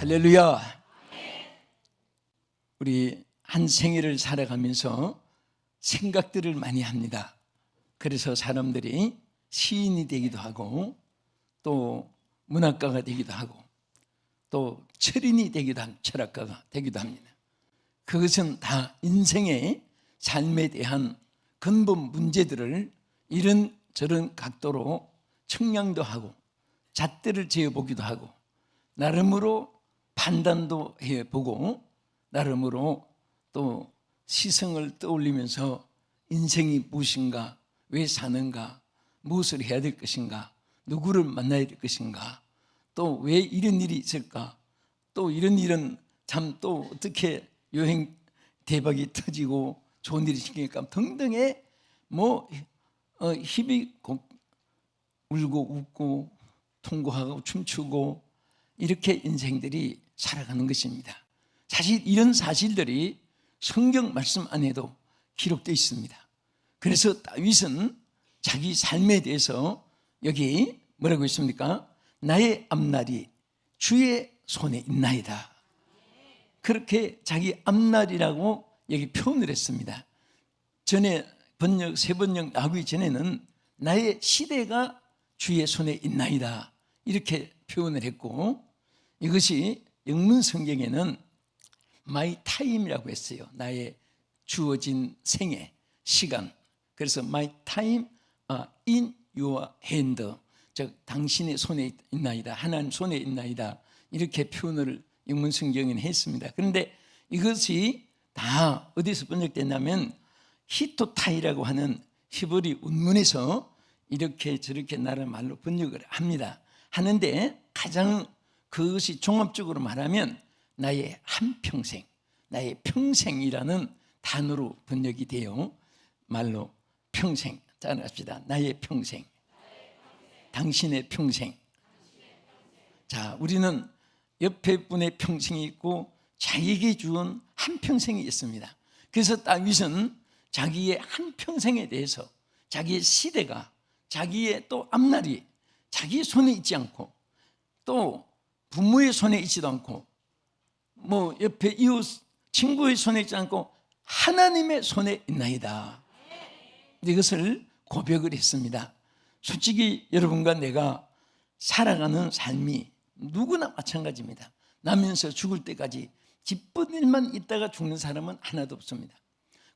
할렐루야. 우리 한 생애를 살아가면서 생각들을 많이 합니다. 그래서 사람들이 시인이 되기도 하고 또 문학가가 되기도 하고 또 철인이 되기도 합니다. 철학가가 되기도 합니다. 그것은 다 인생의 삶에 대한 근본 문제들을 이런저런 각도로 측량도 하고 잣대를 재어보기도 하고 나름으로 판단도 해보고 나름으로 또 시성을 떠올리면서 인생이 무엇인가, 왜 사는가, 무엇을 해야 될 것인가, 누구를 만나야 될 것인가, 또 왜 이런 일이 있을까, 또 이런 참 또 어떻게 여행 대박이 터지고 좋은 일이 생길까 등등의 힘이 울고 웃고 통곡하고 춤추고 이렇게 인생들이 살아가는 것입니다. 사실 이런 사실들이 성경 말씀 안에도 기록되어 있습니다. 그래서 다윗은 자기 삶에 대해서 여기 뭐라고 했습니까? 나의 앞날이 주의 손에 있나이다. 그렇게 자기 앞날이라고 여기 표현을 했습니다. 전에 번역, 새 번역 나오기 전에는 나의 시대가 주의 손에 있나이다 이렇게 표현을 했고, 이것이 영문 성경에는 my time이라고 했어요. 나의 주어진 생애, 시간. 그래서 my time in your hand, 즉 당신의 손에 있나이다, 하나님 손에 있나이다 이렇게 표현을 영문 성경에는 했습니다. 그런데 이것이 다 어디서 번역됐냐면 히토타이라고 하는 히브리 원문에서 이렇게 저렇게 나라 말로 번역을 합니다. 하는데 가장 그것이 종합적으로 말하면 나의 한평생, 나의 평생이라는 단어로 번역이 돼요. 말로 평생, 따라합시다. 나의 평생, 당신의 평생. 자, 우리는 옆에 분의 평생이 있고 자기에게 주은 한평생이 있습니다. 그래서 다윗은 자기의 한평생에 대해서 자기의 시대가, 자기의 또 앞날이 자기 손에 있지 않고 또 부모의 손에 있지도 않고 옆에 이웃 친구의 손에 있지 않고 하나님의 손에 있나이다. 이것을 고백을 했습니다. 솔직히 여러분과 내가 살아가는 삶이 누구나 마찬가지입니다. 나면서 죽을 때까지 기쁜 일만 있다가 죽는 사람은 하나도 없습니다.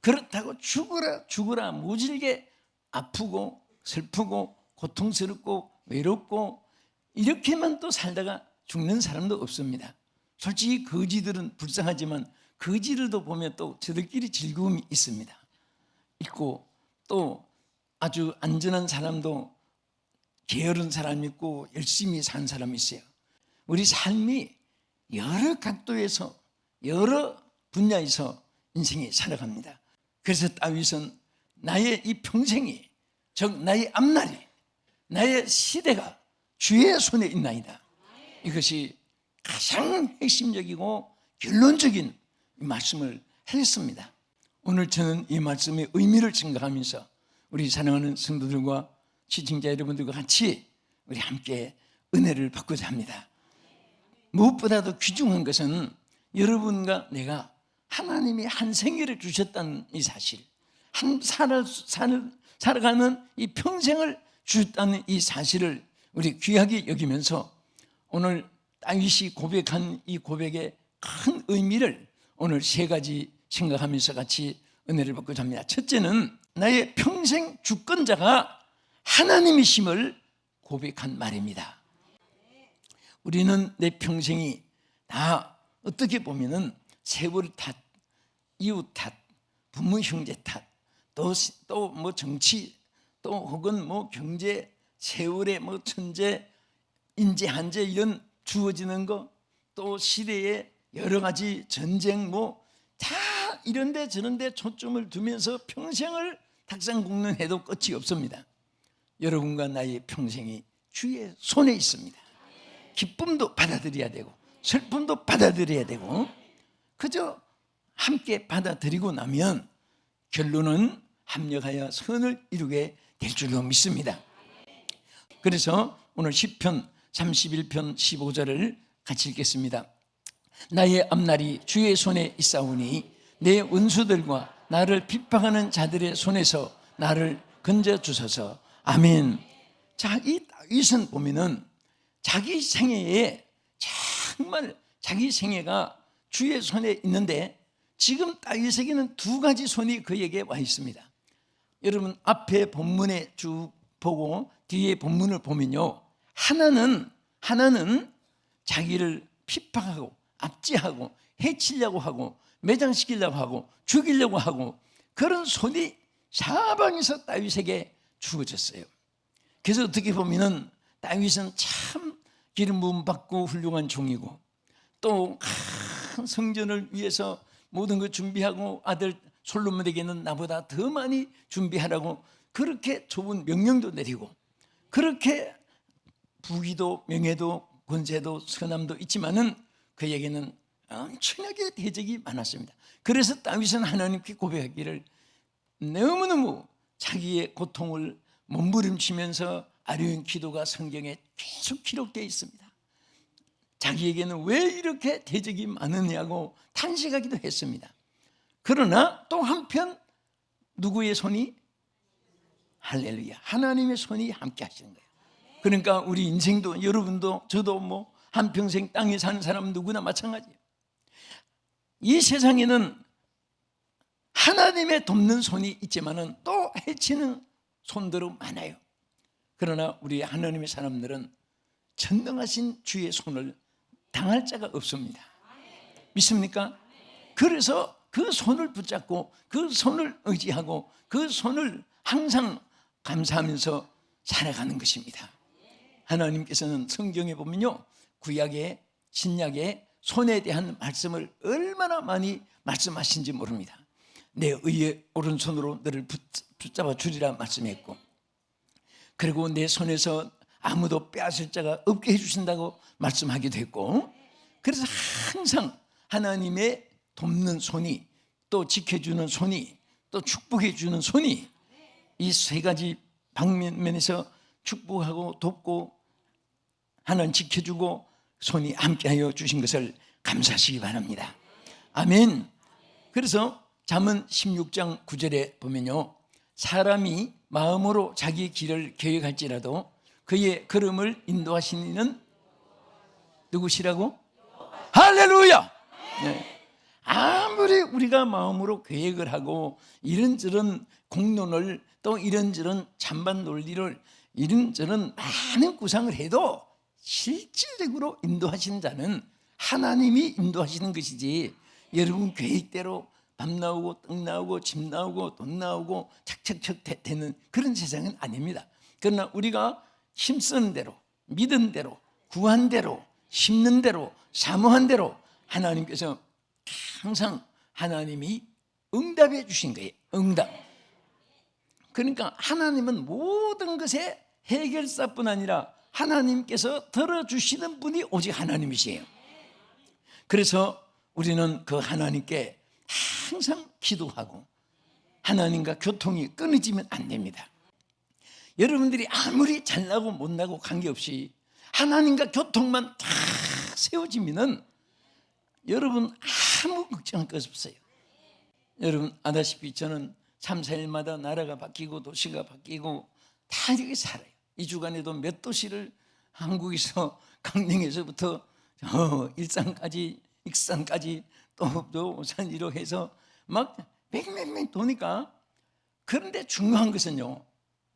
그렇다고 죽으라 모질게 아프고 슬프고 고통스럽고 외롭고 이렇게만 또 살다가 죽는 사람도 없습니다. 솔직히 거지들은 불쌍하지만 거지들도 보면 또 저들끼리 즐거움이 있습니다. 있고 또 아주 안전한 사람도 게으른 사람이 있고 열심히 사는 사람이 있어요. 우리 삶이 여러 각도에서 여러 분야에서 인생이 살아갑니다. 그래서 다윗은 나의 이 평생이, 즉 나의 앞날이, 나의 시대가 주의 손에 있나이다. 이것이 가장 핵심적이고 결론적인 말씀을 했습니다. 오늘 저는 이 말씀의 의미를 증가하면서 우리 사랑하는 성도들과 시청자 여러분들과 같이 우리 함께 은혜를 받고자 합니다. 무엇보다도 귀중한 것은 여러분과 내가 하나님이 한 생애를 주셨다는 이 사실, 살아가는 이 평생을 주셨다는 이 사실을 우리 귀하게 여기면서 오늘 다윗이 고백한 이 고백의 큰 의미를 오늘 세 가지 생각하면서 같이 은혜를 받고자 합니다. 첫째는 나의 평생 주권자가 하나님이심을 고백한 말입니다. 우리는 내 평생이 다 어떻게 보면은 세월 탓, 이웃 탓, 부모 형제 탓, 또 정치, 또 혹은 경제, 세월의 천재, 인재, 한재 이런 주어지는 거, 또 시대의 여러 가지 전쟁 다 이런데 저런데 초점을 두면서 평생을 탁상공론해도 끝이 없습니다. 여러분과 나의 평생이 주의 손에 있습니다. 기쁨도 받아들여야 되고 슬픔도 받아들여야 되고 그저 함께 받아들이고 나면 결론은 합력하여 선을 이루게 될 줄로 믿습니다. 그래서 오늘 시편 31편 15절을 같이 읽겠습니다. 나의 앞날이 주의 손에 있사오니 내 원수들과 나를 핍박하는 자들의 손에서 나를 건져주소서. 아멘. 자, 이 다윗은 보면은 자기 생애에 정말 자기 생애가 주의 손에 있는데 지금 다윗에게는 두 가지 손이 그에게 와 있습니다. 여러분 앞에 본문에 쭉 보고 뒤에 본문을 보면요, 하나는 자기를 핍박하고 압제하고 해치려고 하고 매장시키려고 하고 죽이려고 하고 그런 손이 사방에서 다윗에게 주어졌어요. 그래서 어떻게 보면은 다윗은 참 기름 부음 받고 훌륭한 종이고 또 큰 성전을 위해서 모든 것 준비하고 아들 솔로몬에게는 나보다 더 많이 준비하라고 그렇게 좋은 명령도 내리고 그렇게 부귀도 명예도 권세도 선함도 있지만은 그에게는 엄청나게 대적이 많았습니다. 그래서 다윗은 하나님께 고백하기를 너무너무 자기의 고통을 몸부림치면서 아뢰는 기도가 성경에 계속 기록되어 있습니다. 자기에게는 왜 이렇게 대적이 많으냐고 탄식하기도 했습니다. 그러나 또 한편 누구의 손이? 할렐루야, 하나님의 손이 함께 하시는 거예요. 그러니까 우리 인생도 여러분도 저도 뭐 한평생 땅에 사는 사람 누구나 마찬가지예요. 이 세상에는 하나님의 돕는 손이 있지만은 또 해치는 손들은 많아요. 그러나 우리 하나님의 사람들은 전능하신 주의 손을 당할 자가 없습니다. 믿습니까? 그래서 그 손을 붙잡고 그 손을 의지하고 그 손을 항상 감사하면서 살아가는 것입니다. 하나님께서는 성경에 보면요, 구약에 신약에 손에 대한 말씀을 얼마나 많이 말씀하신지 모릅니다. 내 의의 오른손으로 너를 붙잡아 주리라 말씀했고, 그리고 내 손에서 아무도 빼앗을 자가 없게 해주신다고 말씀하기도 했고, 그래서 항상 하나님의 돕는 손이 또 지켜주는 손이 또 축복해 주는 손이 이 세 가지 방면에서 축복하고 돕고 하나님 지켜주고 손이 함께하여 주신 것을 감사하시기 바랍니다. 아멘. 그래서 잠언 16장 9절에 보면요, 사람이 마음으로 자기 길을 계획할지라도 그의 걸음을 인도하시는 이는 누구시라고? 할렐루야. 네. 아무리 우리가 마음으로 계획을 하고 이런저런 공론을 또 이런저런 찬반 논리를 이런저런 많은 구상을 해도 실질적으로 인도하시는 자는 하나님이 인도하시는 것이지, 여러분 계획대로 밥 나오고 떡 나오고 집 나오고 돈 나오고 착착착 되는 그런 세상은 아닙니다. 그러나 우리가 힘쓰는 대로, 믿은 대로, 구한 대로, 심는 대로, 사모한 대로 하나님께서 항상 하나님이 응답해 주신 거예요. 응답. 그러니까 하나님은 모든 것의 해결사뿐 아니라 하나님께서 들어주시는 분이 오직 하나님이시에요. 그래서 우리는 그 하나님께 항상 기도하고 하나님과 교통이 끊어지면 안 됩니다. 여러분들이 아무리 잘나고 못나고 관계없이 하나님과 교통만 딱 세워지면은 여러분 아무 걱정할 것 없어요. 여러분 아다시피 저는 3, 4일마다 나라가 바뀌고 도시가 바뀌고 다 이렇게 살아요. 이 주간에도 몇 도시를 한국에서 강릉에서부터 일산까지 익산까지 또 산지로 해서 막 맹맹맹 도니까, 그런데 중요한 것은요,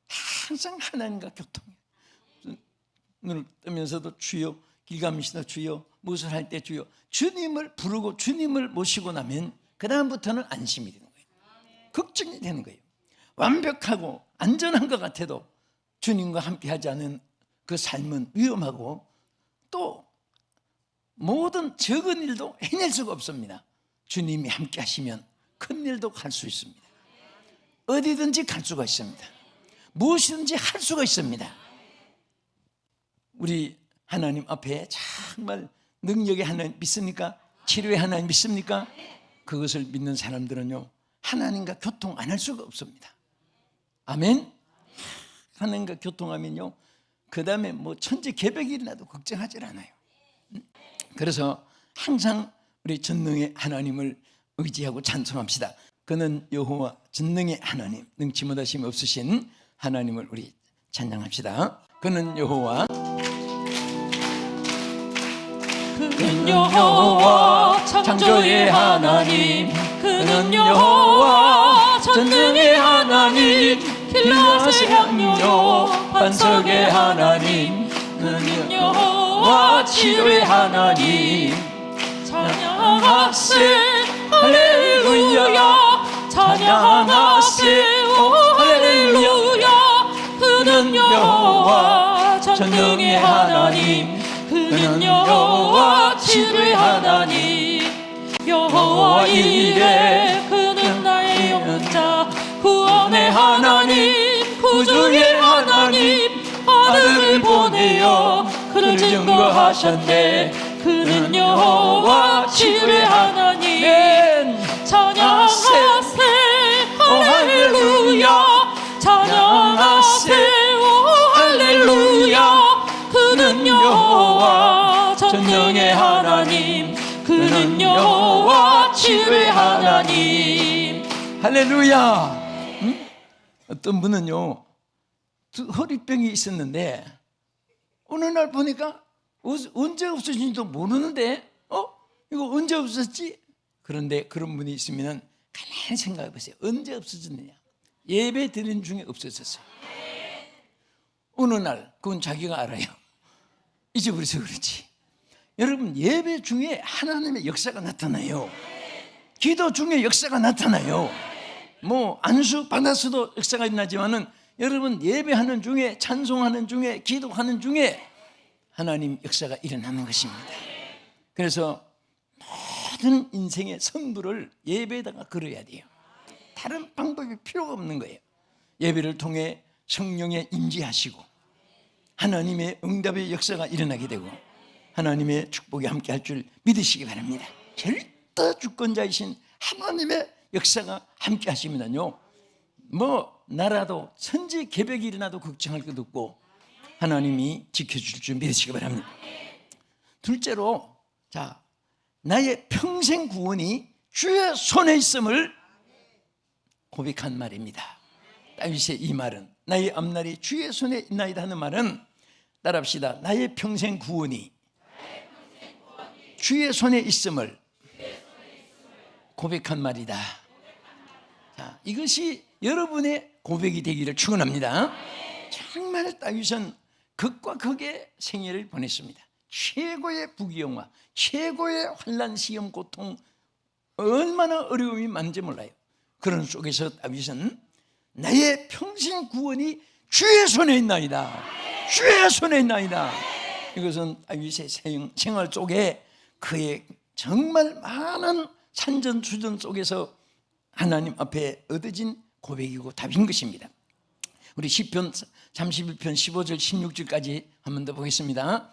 항상 하나님과 교통이에요. 눈을 뜨면서도 주여, 길 가면서도 주여, 무엇을 할 때 주여, 주님을 부르고 주님을 모시고 나면 그 다음부터는 안심이 되는 거예요. 걱정이 되는 거예요. 완벽하고 안전한 것 같아도 주님과 함께하지 않은 그 삶은 위험하고 또 모든 적은 일도 해낼 수가 없습니다. 주님이 함께 하시면 큰 일도 갈 수 있습니다. 어디든지 갈 수가 있습니다. 무엇이든지 할 수가 있습니다. 우리 하나님 앞에 정말 능력의 하나님 믿습니까? 치료의 하나님 믿습니까? 그것을 믿는 사람들은요, 하나님과 교통 안 할 수가 없습니다. 아멘. 하나님과 교통하면요, 그 다음에 뭐 천재 개벽이 일어나도 걱정하지 않아요. 그래서 항상 우리 전능의 하나님을 의지하고 찬송합시다. 그는 여호와 전능의 하나님, 능치 못하심 없으신 하나님을 우리 찬양합시다. 그는 여호와, 그는 여호와 창조의 하나님, 그는 여호와 전능의 하나님, 길라스 향료요 반석의 하나님, 그는 여호와 치료의 하나님. 찬양하세 할렐루야, 찬양하세 오 할렐루야. 그는 여호와 전능의 하나님, 그는 여호와 치료의 하나님. 여호와 이레, 그는 나의 영자, 구원의 하나님, 구주의 하나님. 아들을 보내어 그를 증거하셨네. 그는 여호와 치료의 하나님. 찬양하세 할렐루야, 찬양하세 오 할렐루야. 그는 여호와 전능의 하나님, 그는 여호와 치료의 하나님. 할렐루야. 어떤 분은요, 허리병이 있었는데 어느 날 보니까 언제 없어진지도 모르는데 이거 언제 없었지? 그런데 그런 분이 있으면 가만히 생각해 보세요. 언제 없어졌느냐? 예배 드린 중에 없어졌어요. 어느 날 그건 자기가 알아요. 잊어버려서 그렇지. 여러분, 예배 중에 하나님의 역사가 나타나요. 기도 중에 역사가 나타나요. 뭐 안수 받았어도 역사가 나지만은 여러분, 예배하는 중에, 찬송하는 중에, 기도하는 중에 하나님 역사가 일어나는 것입니다. 그래서 모든 인생의 선부를 예배에다가 걸어야 돼요. 다른 방법이 필요가 없는 거예요. 예배를 통해 성령의 임재하시고 하나님의 응답의 역사가 일어나게 되고 하나님의 축복이 함께 할 줄 믿으시기 바랍니다. 절대 주권자이신 하나님의 역사가 함께 하시면요, 뭐 나라도 천지 개벽이 일어나도 걱정할 것 없고 하나님이 지켜줄 줄 믿으시기 바랍니다. 둘째로, 자, 나의 평생 구원이 주의 손에 있음을 고백한 말입니다. 다윗의 이 말은, 나의 앞날이 주의 손에 있나이다 하는 말은 따라합시다. 나의 평생 구원이 주의 손에 있음을 고백한 말이다. 자, 이것이 여러분의 고백이 되기를 축원합니다. 정말 다윗은 극과 극의 생애를 보냈습니다. 최고의 부귀영화, 최고의 환난, 시험, 고통, 얼마나 어려움이 많은지 몰라요. 그런 속에서 다윗은 나의 평생 구원이 주의 손에 있나이다, 주의 손에 있나이다. 이것은 다윗의 생활 속에 그의 정말 많은 산전수전 속에서 하나님 앞에 얻어진 고백이고 답인 것입니다. 우리 시편 31편 15절 16절까지 한 번 더 보겠습니다.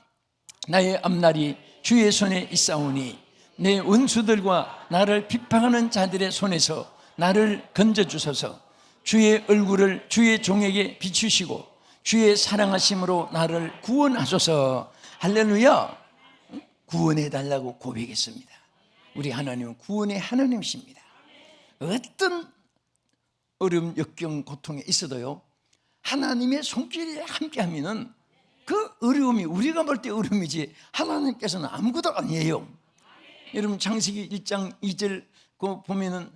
나의 앞날이 주의 손에 있사오니 내 원수들과 나를 비방하는 자들의 손에서 나를 건져주소서. 주의 얼굴을 주의 종에게 비추시고 주의 사랑하심으로 나를 구원하소서. 할렐루야. 구원해달라고 고백했습니다. 우리 하나님은 구원의 하나님이십니다. 어떤 어려움, 역경, 고통에 있어도요, 하나님의 손길이 함께하면은 그 어려움이 우리가 볼 때 어려움이지 하나님께서는 아무것도 아니에요. 여러분, 창세기 1장 2절 그 보면은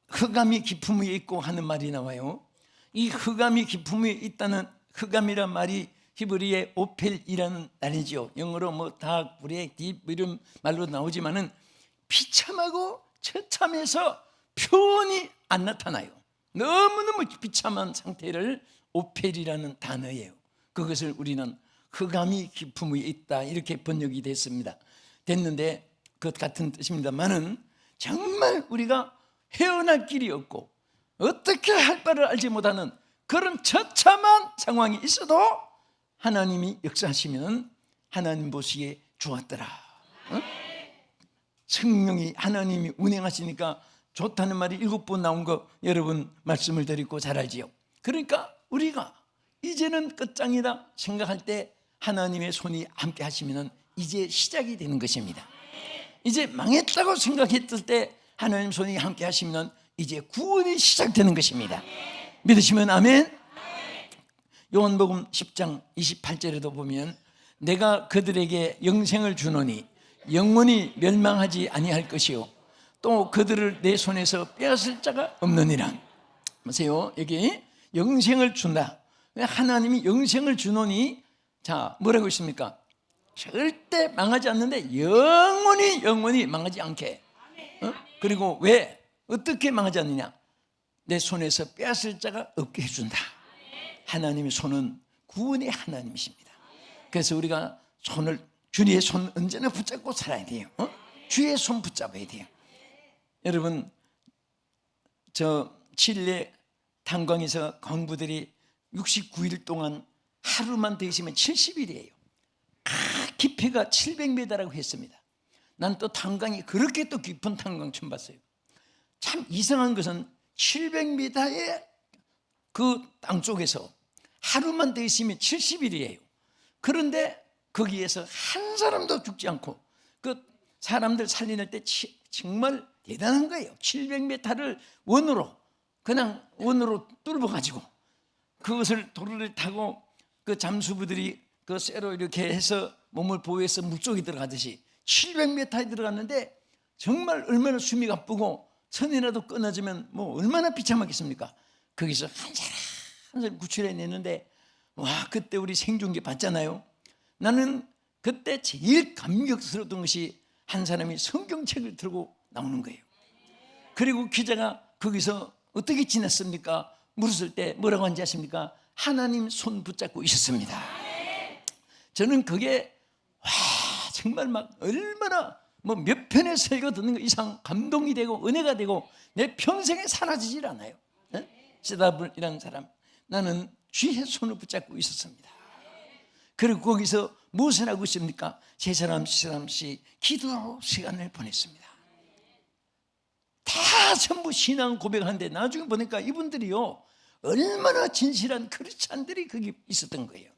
흑암이 깊음에 있고 하는 말이 나와요. 이 흑암이 깊음에 있다는, 흑암이란 말이 히브리의 오펠이라는 단어지요. 영어로 뭐 다, 브레이크, 딥 이런 말로 나오지만은 비참하고 처참해서 표현이 안 나타나요. 너무너무 비참한 상태를 오펠이라는 단어예요. 그것을 우리는 흑암이 깊음에 있다 이렇게 번역이 됐는데 그것 같은 뜻입니다만은 정말 우리가 헤어날 길이 없고 어떻게 할 바를 알지 못하는 그런 처참한 상황이 있어도 하나님이 역사하시면 하나님 보시기에 좋았더라. 성령이 하나님이 운행하시니까 좋다는 말이 7번 나온 거 여러분 말씀을 드리고 잘 알지요. 그러니까 우리가 이제는 끝장이다 생각할 때 하나님의 손이 함께 하시면 이제 시작이 되는 것입니다. 이제 망했다고 생각했을 때 하나님 손이 함께 하시면 이제 구원이 시작되는 것입니다. 믿으시면 아멘. 요한복음 10장 28절에도 보면 내가 그들에게 영생을 주노니 영원히 멸망하지 아니할 것이요 또 그들을 내 손에서 빼앗을 자가 없느니라. 보세요, 여기 영생을 준다. 하나님이 영생을 주노니 자 뭐라고 있습니까? 절대 망하지 않는데 영원히 망하지 않게. 그리고 왜? 어떻게 망하지 않느냐? 내 손에서 빼앗을 자가 없게 해준다. 하나님의 손은 구원의 하나님이십니다. 그래서 우리가 손을 주님의 손 언제나 붙잡고 살아야 돼요. 주의 손 붙잡아야 돼요. 여러분, 저 칠레 탄광에서 광부들이 69일 동안 하루만 더 있으면 70일이에요. 깊이가 700m라고 했습니다. 난 또 탄광이 그렇게 또 깊은 탄광 처음 봤어요. 참 이상한 것은 700m의 그 땅 속에서 하루만 더 있으면 70일이에요. 그런데 거기에서 한 사람도 죽지 않고 그 사람들 살리는 때 정말 대단한 거예요. 700m를 그냥 원으로 뚫어가지고 그것을 도로를 타고 그 잠수부들이 그 쇠로 이렇게 해서 몸을 보호해서 물속에 들어가듯이 700m에 들어갔는데 정말 얼마나 숨이 가쁘고 선이라도 끊어지면 뭐 얼마나 비참하겠습니까? 거기서 한 사람 구출해냈는데 와, 그때 우리 생존기 봤잖아요. 나는 그때 제일 감격스러웠던 것이 한 사람이 성경책을 들고 나오는 거예요. 그리고 기자가 거기서 어떻게 지냈습니까? 물었을 때 뭐라고 한지 아십니까? 하나님 손 붙잡고 있었습니다. 저는 그게 와, 정말 막 얼마나 뭐 몇 편의 설교 듣는 것 이상 감동이 되고 은혜가 되고 내 평생에 사라지질 않아요. 시다불이라는 사람, 나는 주의 손을 붙잡고 있었습니다. 그리고 거기서 무엇을 하고 있습니까? 세 사람씩 기도로 시간을 보냈습니다. 다 전부 신앙 고백하는데 나중에 보니까 이분들이요 얼마나 진실한 크리스찬들이 거기 있었던 거예요.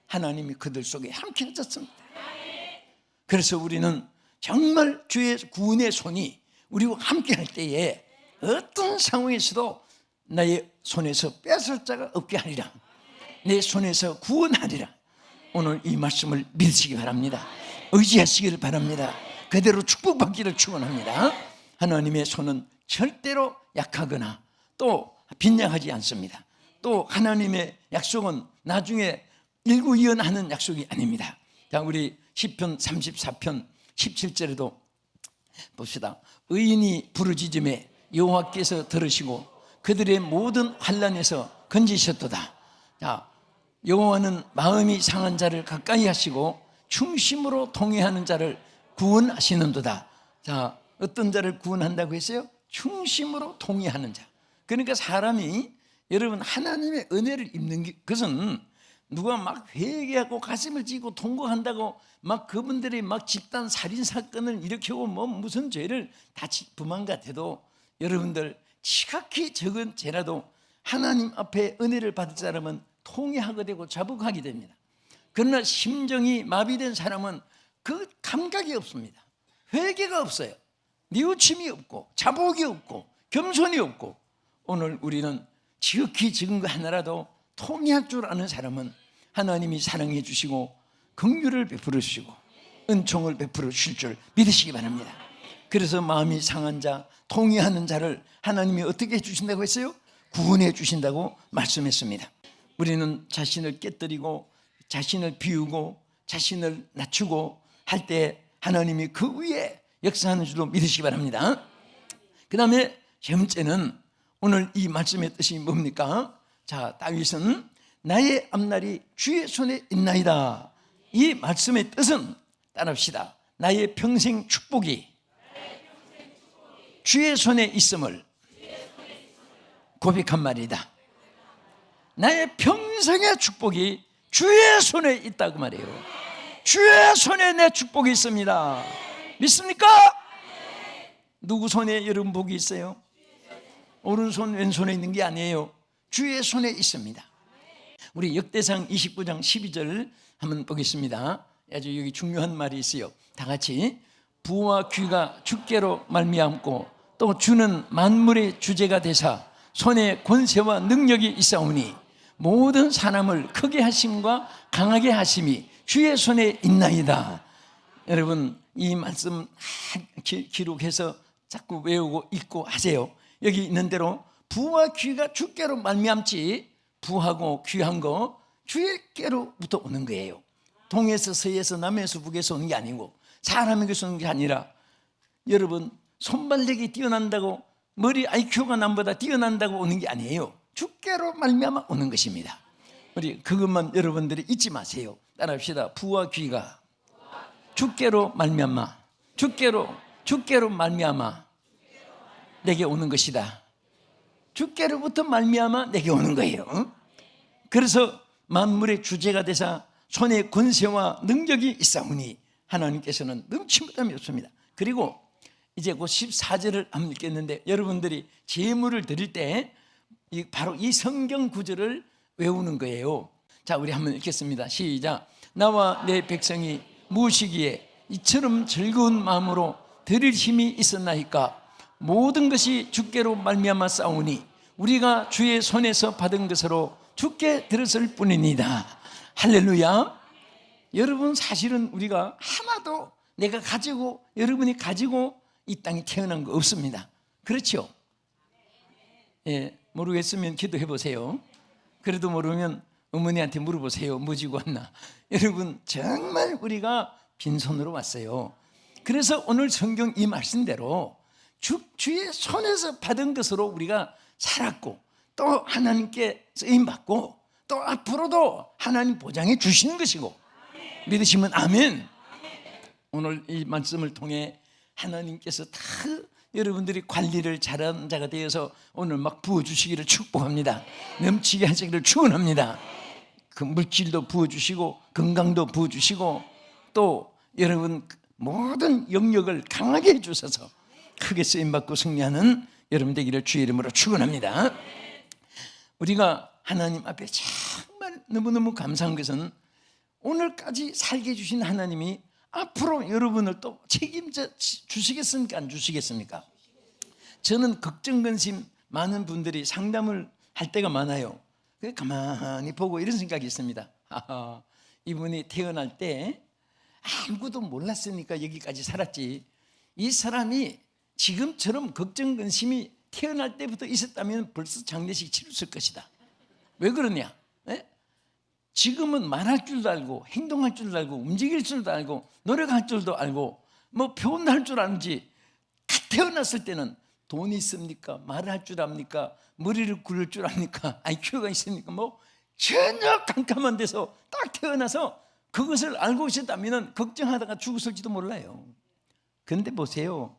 하나님이 그들 속에 함께 하셨습니다. 그래서 우리는 정말 주의 구원의 손이 우리와 함께 할 때에 어떤 상황에서도 나의 손에서 뺏을 자가 없게 하리라. 내 손에서 구원하리라. 오늘 이 말씀을 믿으시기 바랍니다. 의지하시기를 바랍니다. 그대로 축복받기를 축원합니다. 하나님의 손은 절대로 약하거나 또 빈약하지 않습니다. 또 하나님의 약속은 나중에 일구이연하는 약속이 아닙니다. 자, 우리 시편 34편 17절에도 봅시다. 의인이 부르짖음에 여호와께서 들으시고 그들의 모든 환난에서 건지셨도다. 자, 여호와는 마음이 상한 자를 가까이 하시고 충심으로 통회하는 자를 구원하시는도다. 자, 어떤 자를 구원한다고 했어요? 충심으로 통회하는 자. 그러니까 사람이 여러분 하나님의 은혜를 입는 것은 누가 막 회개하고 가슴을 찌고 통곡한다고 막 그분들이 막 집단 살인 사건을 일으키고 뭐 무슨 죄를 다 범한 것 같아도 여러분들 지각히 적은 죄라도 하나님 앞에 은혜를 받을 사람은 통회하게 되고 자복하게 됩니다. 그러나 심정이 마비된 사람은 그 감각이 없습니다. 회개가 없어요. 뉘우침이 없고 자복이 없고 겸손이 없고. 오늘 우리는 지극히 적은 거 하나라도 통회할 줄 아는 사람은 하나님이 사랑해 주시고 긍휼을 베풀어 주시고 은총을 베풀어 주실 줄 믿으시기 바랍니다. 그래서 마음이 상한 자, 통회하는 자를 하나님이 어떻게 해주신다고 했어요? 구원해 주신다고 말씀했습니다. 우리는 자신을 깨뜨리고 자신을 비우고 자신을 낮추고 할 때 하나님이 그 위에 역사하는 줄로 믿으시기 바랍니다. 그 다음에 세 번째는 오늘 이 말씀의 뜻이 뭡니까? 자, 다윗은 나의 앞날이 주의 손에 있나이다. 이 말씀의 뜻은 따라합시다. 나의 평생 축복이 주의 손에 있음을 고백한 말이다. 나의 평생의 축복이 주의 손에 있다고 말해요. 주의 손에 내 축복이 있습니다. 믿습니까? 누구 손에 여러분 복이 있어요? 오른손 왼손에 있는 게 아니에요. 주의 손에 있습니다. 우리 역대상 29장 12절 한번 보겠습니다. 아주 여기 중요한 말이 있어요. 다 같이 부와 귀가 주께로 말미암고 또 주는 만물의 주제가 되사 손에 권세와 능력이 있사오니 모든 사람을 크게 하심과 강하게 하심이 주의 손에 있나이다. 여러분 이 말씀 기록해서 자꾸 외우고 읽고 하세요. 여기 있는 대로 부와 귀가 주께로 말미암지 부하고 귀한 거 주께로부터 오는 거예요. 동에서 서에서 남에서 북에서 오는 게 아니고 사람에게서 오는 게 아니라 여러분 손발력이 뛰어난다고 머리 IQ가 남보다 뛰어난다고 오는 게 아니에요. 주께로 말미암아 오는 것입니다. 우리 그것만 여러분들이 잊지 마세요. 따라합시다. 부와 귀가 주께로 말미암아 주께로 말미암아 내게 오는 것이다. 주께로부터 말미암아 내게 오는 거예요. 그래서 만물의 주제가 되사 손에 권세와 능력이 있사오니 하나님께서는 넘침보담이 없습니다. 그리고 이제 그 14절을 한번 읽겠는데 여러분들이 제물을 드릴 때 바로 이 성경 구절을 외우는 거예요. 자, 우리 한번 읽겠습니다. 시작. 나와 내 백성이 무엇이기에 이처럼 즐거운 마음으로 드릴 힘이 있었나이까. 모든 것이 주께로 말미암아 싸우니 우리가 주의 손에서 받은 것으로 주께 들었을 뿐입니다. 할렐루야. 여러분 사실은 우리가 하나도 내가 가지고 여러분이 가지고 이 땅에 태어난 거 없습니다. 그렇죠? 예, 모르겠으면 기도해 보세요. 그래도 모르면 어머니한테 물어보세요. 뭐 지고 왔나? 여러분 정말 우리가 빈손으로 왔어요. 그래서 오늘 성경 이 말씀대로 주의 손에서 받은 것으로 우리가 살았고 또 하나님께 쓰임받고 또 앞으로도 하나님 보장해 주시는 것이고 믿으시면 아멘. 오늘 이 말씀을 통해 하나님께서 다 여러분들이 관리를 잘하는 자가 되어서 오늘 막 부어주시기를 축복합니다. 넘치게 하시기를 축원합니다. 그 물질도 부어주시고 건강도 부어주시고 또 여러분 모든 영역을 강하게 해주셔서 크게 쓰임받고 승리하는 여러분 되기를 주의 이름으로 축원합니다. 우리가 하나님 앞에 정말 너무너무 감사한 것은 오늘까지 살게 해주신 하나님이 앞으로 여러분을 또 책임져 주시겠습니까? 안 주시겠습니까? 저는 걱정, 근심 많은 분들이 상담을 할 때가 많아요. 그래서 가만히 보고 이런 생각이 있습니다. 이분이 태어날 때 아무것도 몰랐으니까 여기까지 살았지. 이 사람이 지금처럼 걱정, 근심이 태어날 때부터 있었다면 벌써 장례식 치렀을 것이다. 왜 그러냐? 네? 지금은 말할 줄도 알고 행동할 줄도 알고 움직일 줄도 알고 노력할 줄도 알고 뭐 표현할 줄 아는지 태어났을 때는 돈이 있습니까? 말을 할 줄 압니까? 머리를 굴릴 줄 압니까? IQ가 있습니까? 뭐 전혀 깜깜한 데서 딱 태어나서 그것을 알고 있었다면 걱정하다가 죽었을지도 몰라요. 그런데 보세요.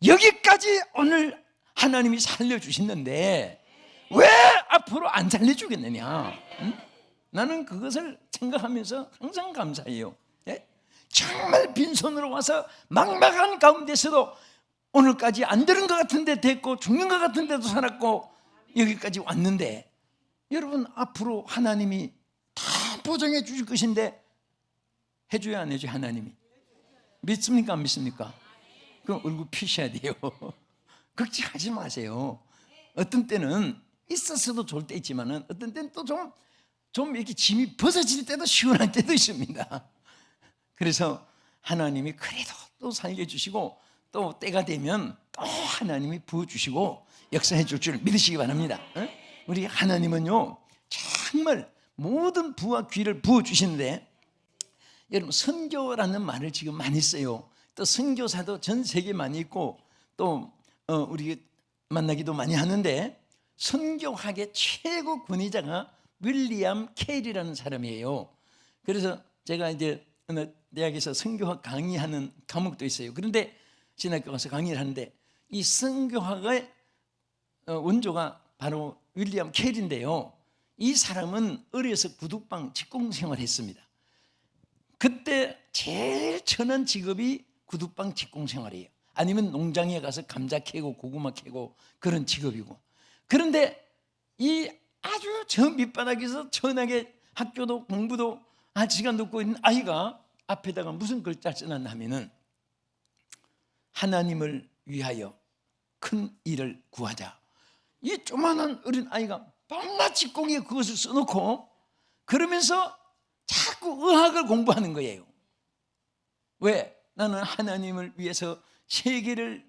여기까지 오늘 하나님이 살려주셨는데 왜 앞으로 안 살려주겠느냐? 응? 나는 그것을 생각하면서 항상 감사해요. 예? 정말 빈손으로 와서 막막한 가운데서도 오늘까지 안 되는 것 같은데 됐고 죽는 것 같은데도 살았고 여기까지 왔는데 여러분 앞으로 하나님이 다 보장해 주실 것인데 해줘야 안 해줘야 하나님이 믿습니까 안 믿습니까? 그럼 얼굴 피셔야 돼요. 걱정하지 마세요. 어떤 때는 있었어도 좋을 때 있지만은 어떤 때는 또 좀 이렇게 짐이 벗어질 때도 시원할 때도 있습니다. 그래서 하나님이 그래도 또 살려주시고 또 때가 되면 또 하나님이 부어주시고 역사해 줄 줄 믿으시기 바랍니다. 우리 하나님은요 정말 모든 부와 귀를 부어주시는데 여러분 선교라는 말을 지금 많이 써요. 또 선교사도 전 세계에 많이 있고 또 우리 만나기도 많이 하는데 선교학의 최고 권위자가 윌리엄 케일이라는 사람이에요. 그래서 제가 이제 어느 대학에서 선교학 강의하는 과목도 있어요. 그런데 신학교 가서 강의를 하는데 이 선교학의 원조가 바로 윌리엄 케일인데요. 이 사람은 어려서 구두방 직공 생활을 했습니다. 그때 제일 천한 직업이 구두방 직공 생활이에요. 아니면 농장에 가서 감자 캐고 고구마 캐고 그런 직업이고. 그런데 이 아주 저 밑바닥에서 천하게 학교도 공부도 아지가 눕고 있는 아이가 앞에다가 무슨 글자를 써놨나 하면은 하나님을 위하여 큰 일을 구하자. 이 조만한 어린 아이가 밤낮 직공에 그것을 써놓고 그러면서 자꾸 의학을 공부하는 거예요. 왜? 나는 하나님을 위해서 세계를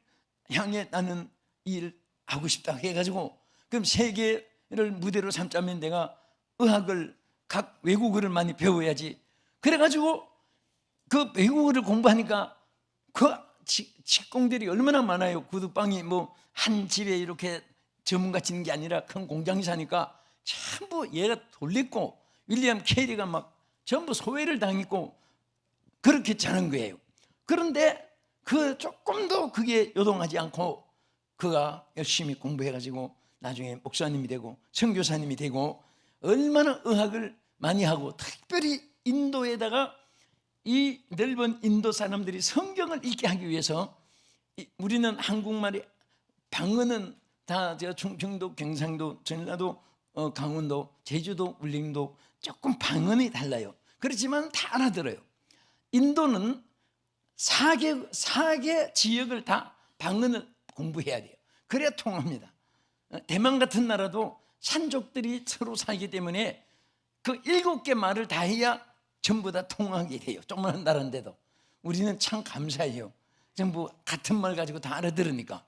향해 나는 일을 하고 싶다 해가지고, 그럼 세계를 무대로 삼자면 내가 의학을 각 외국어를 많이 배워야지. 그래가지고 그 외국어를 공부하니까 그 직공들이 얼마나 많아요. 구두방이 뭐 한 집에 이렇게 전문가 짓는 게 아니라 큰 공장이 사니까 전부 얘가 돌렸고 윌리엄 캐리가 막 전부 소외를 당했고 그렇게 자는 거예요. 그런데 그 조금도 그게 요동하지 않고 그가 열심히 공부해가지고 나중에 목사님이 되고 선교사님이 되고 얼마나 의학을 많이 하고, 특별히 인도에다가 이 넓은 인도 사람들이 성경을 읽게 하기 위해서, 우리는 한국말이 방언은 다 제가 충청도, 경상도, 전라도, 강원도, 제주도, 울릉도 조금 방언이 달라요. 그렇지만 다 알아들어요. 인도는 4개 지역을 다 방언을 공부해야 돼요. 그래야 통합니다. 대만 같은 나라도 산족들이 서로 살기 때문에 그 7개 말을 다 해야 전부 다 통하게 돼요. 조그마한 나라인데도. 우리는 참 감사해요. 전부 같은 말 가지고 다 알아들으니까.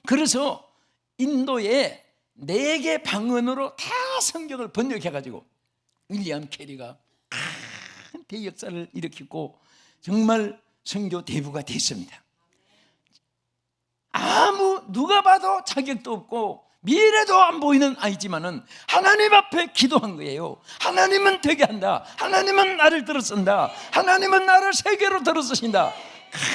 그래서 인도에 4개 방언으로 다 성경을 번역해가지고 윌리엄 캐리가 큰 대역사를 일으켰고 정말 선교 대부가 됐습니다. 누가 봐도 자격도 없고 미래도 안 보이는 아이지만은 하나님 앞에 기도한 거예요. 하나님은 되게 한다. 하나님은 나를 들어 쓴다. 하나님은 나를 세계로 들어 쓰신다.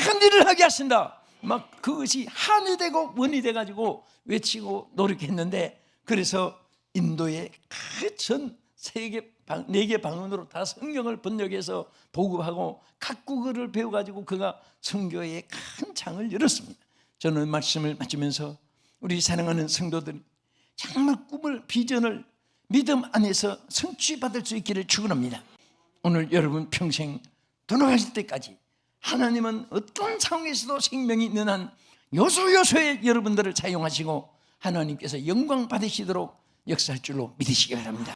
큰 일을 하게 하신다. 막 그것이 한이 되고 원이 돼가지고 외치고 노력했는데, 그래서 인도의 전 세계 4개 방언으로 다 성경을 번역해서 보급하고 각 국어를 배워가지고 그가 선교의 큰 창을 열었습니다. 저는 말씀을 마치면서 우리 사랑하는 성도들 정말 꿈을, 비전을 믿음 안에서 성취받을 수 있기를 축원합니다. 오늘 여러분 평생 돌아가실 때까지 하나님은 어떤 상황에서도 생명이 있는 한 요소요소에 여러분들을 사용하시고 하나님께서 영광 받으시도록 역사할 줄로 믿으시기 바랍니다.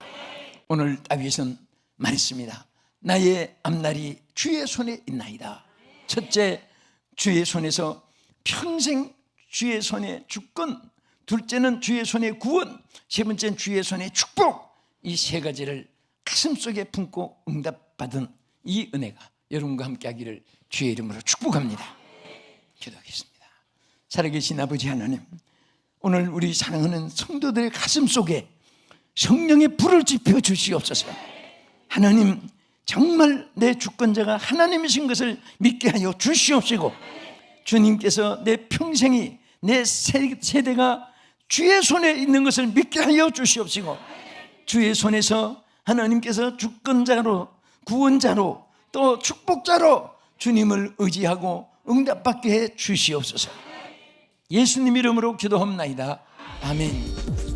오늘 다윗은 말했습니다. 나의 앞날이 주의 손에 있나이다. 첫째, 주의 손에서 평생 주의 손에 주권, 둘째는 주의 손에 구원, 세 번째는 주의 손에 축복. 이 3가지를 가슴속에 품고 응답받은 이 은혜가 여러분과 함께 하기를 주의 이름으로 축복합니다. 기도하겠습니다. 살아계신 아버지 하나님, 오늘 우리 사랑하는 성도들의 가슴속에 성령의 불을 지펴 주시옵소서. 하나님, 정말 내 주권자가 하나님이신 것을 믿게 하여 주시옵시고, 주님께서 내 평생이, 내 세대가 주의 손에 있는 것을 믿게 하여 주시옵시고, 주의 손에서 하나님께서 주권자로, 구원자로, 또 축복자로 주님을 의지하고 응답받게 해 주시옵소서. 예수님 이름으로 기도합나이다. 아멘.